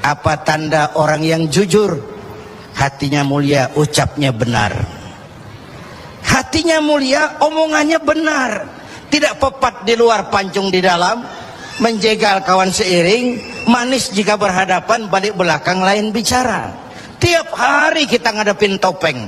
Apa tanda orang yang jujur? Hatinya mulia, ucapnya benar. Hatinya mulia, omongannya benar. Tidak pepat di luar, pancung di dalam. Menjegal kawan seiring, manis jika berhadapan, balik belakang lain bicara. Tiap hari kita ngadepin topeng.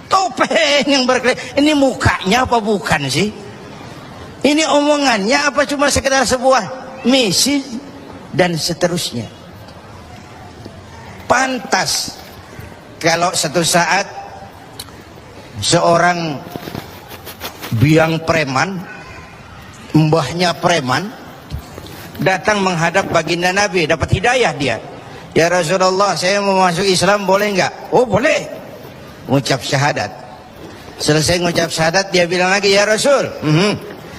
Topeng yang berkelip. Ini mukanya apa bukan sih? Ini omongannya apa cuma sekedar sebuah misi? Dan seterusnya. Pantas kalau satu saat seorang biang preman, mbahnya preman, datang menghadap baginda Nabi, dapat hidayah dia. Ya Rasulullah, saya mau masuk Islam, boleh enggak? Oh boleh. Mengucap syahadat. Selesai mengucap syahadat, dia bilang lagi, ya Rasul,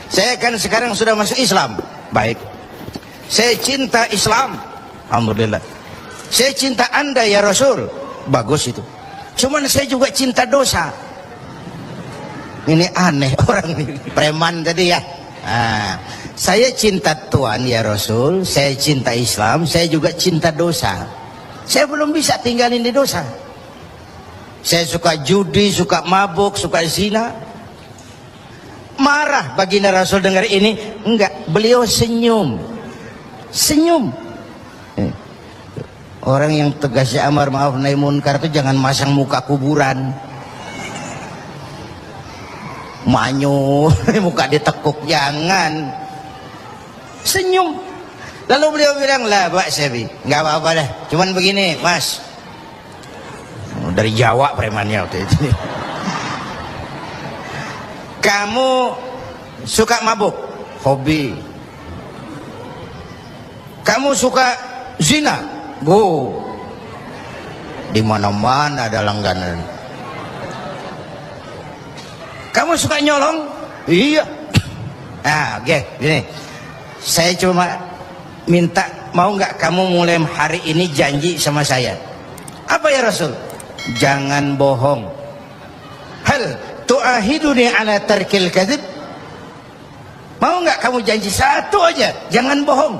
saya kan sekarang sudah masuk Islam. Baik. Saya cinta Islam. Alhamdulillah. Saya cinta Anda ya Rasul. Bagus itu. Cuman saya juga cinta dosa. Ini aneh orang ini. Preman tadi ya. Saya cinta Tuhan ya Rasul. Saya cinta Islam. Saya juga cinta dosa. Saya belum bisa tinggalin di dosa. Saya suka judi, suka mabuk, suka zina. Marah baginda Rasul dengar ini. Enggak, beliau senyum. Senyum. Orang yang tegasnya amar ma'ruf nahi munkar itu jangan masang muka kuburan. Manyun, muka ditekuk, jangan. Senyum. Lalu beliau bilang, lah Pak Sebi, nggak apa-apa dah. Cuman begini, Mas. Dari Jawa premannya waktu itu. Kamu suka mabuk? Hobi. Kamu suka zina? Go. Di mana-mana ada langganan. Kamu suka nyolong? Iya. Oke, gini. Saya cuma minta, mau nggak kamu mulai hari ini janji sama saya? Apa ya Rasul? Jangan bohong. Hal tu'ahiduni ala tarkil kadzib? Mau nggak kamu janji satu aja, jangan bohong?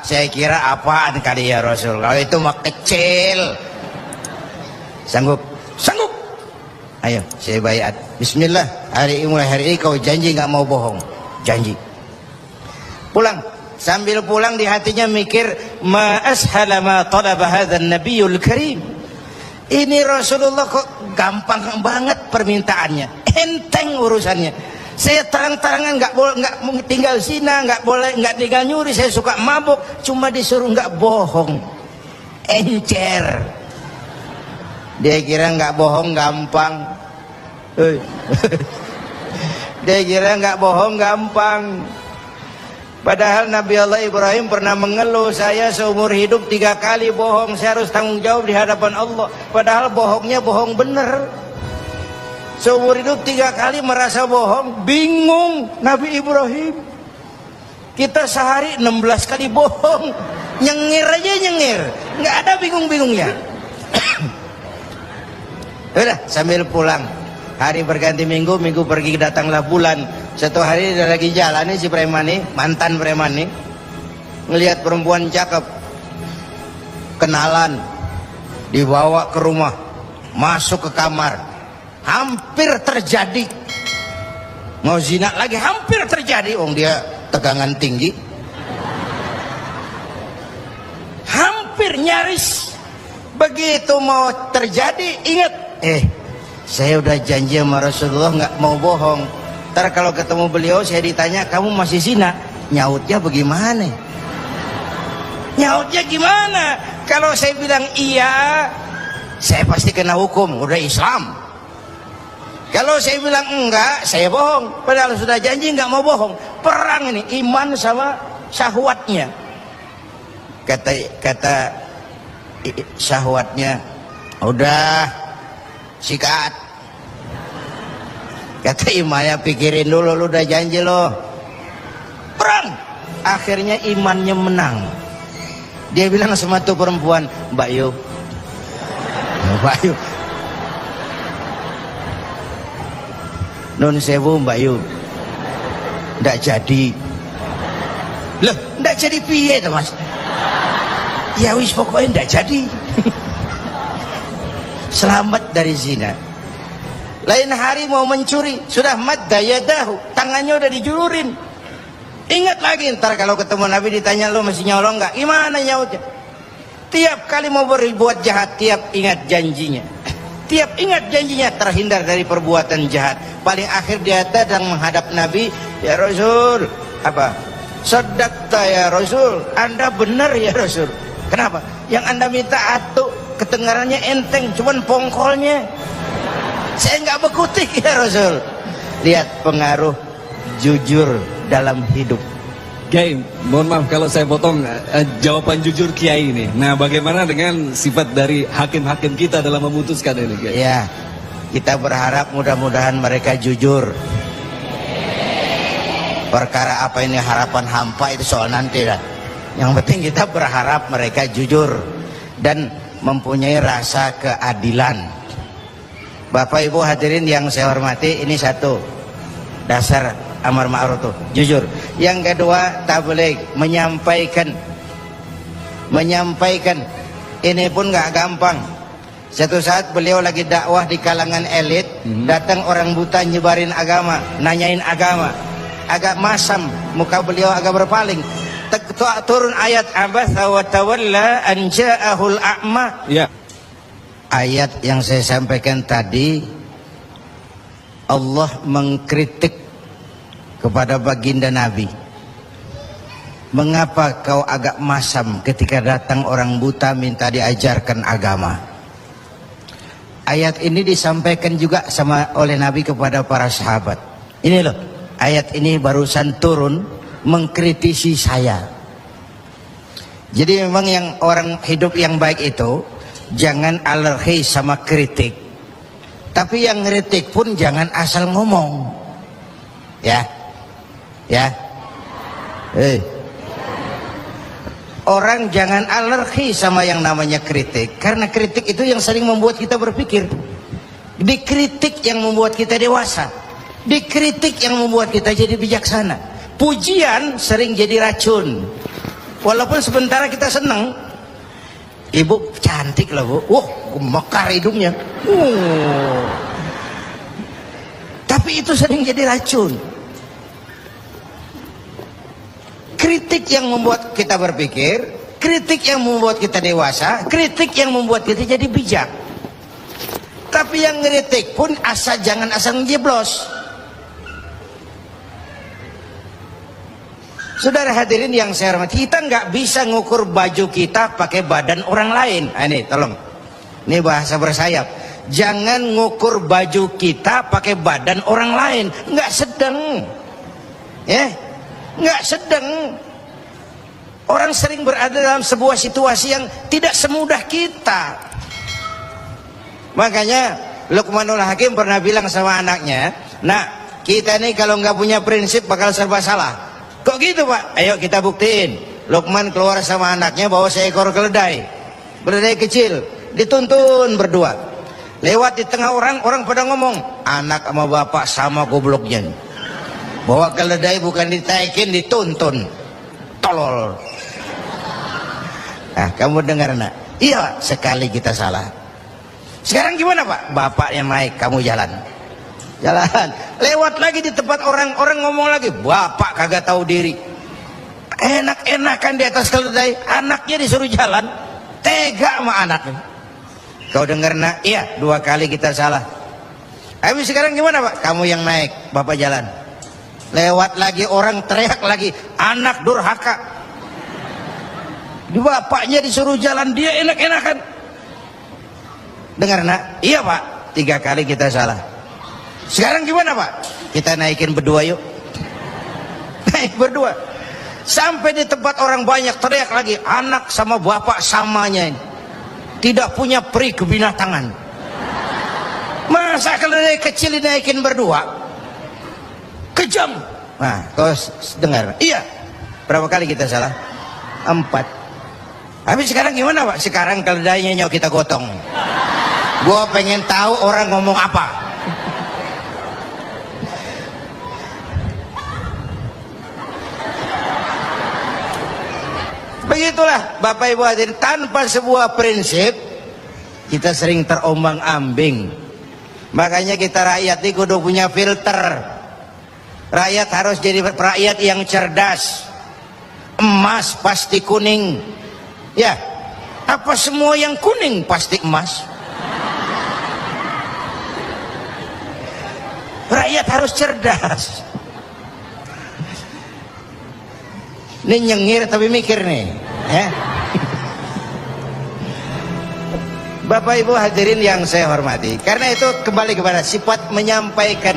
Saya kira apaan kali ya Rasul? Kalau itu mah kecil. Sanggup? Sanggup. Ayo, saya bayat. Bismillah. Mulai hari ini kau janji nggak mau bohong. Janji. Pulang. Sambil pulang di hatinya mikir, ma ashala ma talaba hadzal nabiyul karim. Ini Rasulullah kok gampang banget permintaannya. Enteng urusannya. Saya terang-terangan nggak tinggal zina, nggak tinggal nyuri, saya suka mabuk, cuma disuruh nggak bohong. Encer. Dia kira nggak bohong gampang. Dia kira nggak bohong gampang. Padahal Nabi Allah Ibrahim pernah mengeluh, saya seumur hidup 3 kali bohong, saya harus tanggung jawab di hadapan Allah. Padahal bohongnya bohong bener. Seumur hidup 3 kali merasa bohong, bingung Nabi Ibrahim. Kita sehari 16 kali bohong, nyengir aja nyengir, nggak ada bingung-bingungnya. Udah sambil pulang, hari berganti minggu, minggu pergi datanglah bulan. Satu hari dia lagi jalan nih si preman nih, mantan preman nih, ngelihat perempuan cakep, kenalan, dibawa ke rumah, masuk ke kamar. Hampir terjadi, mau zina lagi, hampir terjadi. Dia tegangan tinggi, hampir nyaris. Begitu mau terjadi, ingat, saya udah janji sama Rasulullah nggak mau bohong. Ntar kalau ketemu beliau saya ditanya, kamu masih zina? Nyautnya bagaimana? Nyautnya gimana? Kalau saya bilang iya, saya pasti kena hukum, udah Islam. Kalau saya bilang enggak, saya bohong. Padahal sudah janji enggak mau bohong. Perang ini, iman sama syahwatnya. Kata syahwatnya, udah sikat. Kata imannya, pikirin dulu, lu udah janji lo. Perang. Akhirnya imannya menang. Dia bilang sama tuh perempuan, Mbak Yu, Mbak Yu, Nun sewu Mbak Yu, ndak jadi. Loh, ndak jadi piye to Mas? Ya wis pokoknya ndak jadi. Selamat dari zina. Lain hari mau mencuri, sudah madda yadahu, tangannya udah dijulurin. Ingat lagi ntar kalau ketemu Nabi ditanya, lo masih nyolong nggak? Gimana nyautnya? Tiap kali mau berbuat jahat, tiap ingat janjinya. Tiap ingat janjinya terhindar dari perbuatan jahat. Paling akhir dia datang menghadap Nabi, ya Rasul, apa? Sadaqta ya Rasul, Anda benar ya Rasul. Kenapa? Yang Anda minta atuk, kedengarannya enteng, cuman pongkolnya. Saya nggak bekutik ya Rasul. Lihat pengaruh jujur dalam hidup. Kiai, mohon maaf kalau saya potong jawaban jujur Kiai ini. Nah, bagaimana dengan sifat dari hakim-hakim kita dalam memutuskan ini, Kiai? Ya, kita berharap mudah-mudahan mereka jujur. Perkara apa ini harapan hampa itu soal nanti lah. Yang penting kita berharap mereka jujur dan mempunyai rasa keadilan. Bapak Ibu hadirin yang saya hormati, ini satu dasar amar ma'ruf tuh, jujur. Yang kedua, tabligh, menyampaikan ini pun nggak gampang. Satu saat beliau lagi dakwah di kalangan elit, datang orang buta nyebarin agama, nanyain agama, agak masam, muka beliau agak berpaling. Turun ayat abasa wa tawalla an ja'ahul a'ma. Ya. Ayat yang saya sampaikan tadi, Allah mengkritik kepada baginda Nabi. Mengapa kau agak masam ketika datang orang buta minta diajarkan agama? Ayat ini disampaikan juga oleh Nabi kepada para sahabat. Ini loh, ayat ini barusan turun mengkritisi saya. Jadi memang yang orang hidup yang baik itu jangan alergi sama kritik. Tapi yang kritik pun jangan asal ngomong. Ya. Orang jangan alergi sama yang namanya kritik, karena kritik itu yang sering membuat kita berpikir. Dikritik yang membuat kita dewasa. Dikritik yang membuat kita jadi bijaksana. Pujian sering jadi racun. Walaupun sementara kita senang. Ibu cantik lah Bu. Wah, mekar hidungnya. Tapi itu sering jadi racun. Kritik yang membuat kita berpikir, kritik yang membuat kita dewasa, kritik yang membuat kita jadi bijak. Tapi yang ngeritik pun jangan asal ngejeblos. Saudara hadirin yang saya hormati, kita nggak bisa ngukur baju kita pakai badan orang lain. Ini tolong, ini bahasa bersayap. Jangan ngukur baju kita pakai badan orang lain. Nggak sedang, ya, nggak sedang. Orang sering berada dalam sebuah situasi yang tidak semudah kita. Makanya Luqmanul Hakim pernah bilang sama anaknya, "Nak, kita nih kalau nggak punya prinsip bakal serba salah." Kok gitu Pak? Ayo kita buktiin. Luqman keluar sama anaknya bawa seekor keledai. Keledai kecil, dituntun berdua. Lewat di tengah orang pada ngomong, anak sama bapak sama gobloknya. Bawa keledai bukan ditaikin, dituntun. Tolol. Nah, kamu dengar nak? Iya, sekali kita salah. Sekarang gimana Pak? Bapak yang naik, kamu jalan. Jalan, lewat lagi di tempat orang ngomong lagi, bapak kagak tahu diri. Enak-enakan di atas keledai, anaknya disuruh jalan, tega sama anaknya. Kau dengar nak? Iya, 2 kali kita salah. Habis sekarang gimana Pak? Kamu yang naik, bapak jalan. Lewat lagi orang teriak lagi, anak durhaka. Bapaknya disuruh jalan, dia enak-enakan. Dengar nak? Iya Pak, 3 kali kita salah. Sekarang gimana Pak? Kita naikin berdua yuk. Naik berdua. Sampai di tempat orang banyak teriak lagi, anak sama bapak samanya ini. Tidak punya peri kebinatangan. Masa keledai kecil dinaikin berdua? Kejam. Nah, terus dengar. Iya. Berapa kali kita salah? 4. Habis sekarang gimana Pak? Sekarang keledainya nyok kita gotong. Gua pengen tahu orang ngomong apa. Begitulah Bapak Ibu hadirin, tanpa sebuah prinsip kita sering terombang-ambing. Makanya kita rakyat ini kudu punya filter. Rakyat harus jadi rakyat yang cerdas. Emas pasti kuning. Ya, apa semua yang kuning pasti emas? Rakyat harus cerdas. Ini nyengir tapi mikir nih, ya. Bapak Ibu hadirin yang saya hormati, karena itu kembali kepada sifat menyampaikan,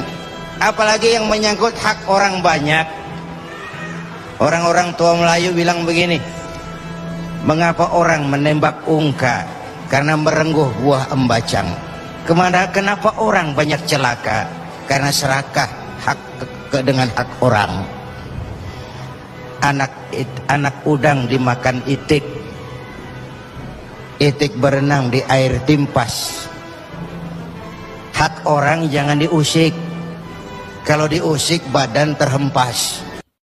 apalagi yang menyangkut hak orang banyak. Orang-orang tua Melayu bilang begini, mengapa orang menembak ungka? Karena merengguh buah embacang. Kenapa orang banyak celaka? Karena serakah dengan hak orang. Anak udang dimakan itik, itik berenang di air timpas. Hak orang jangan diusik. Kalau diusik badan terhempas.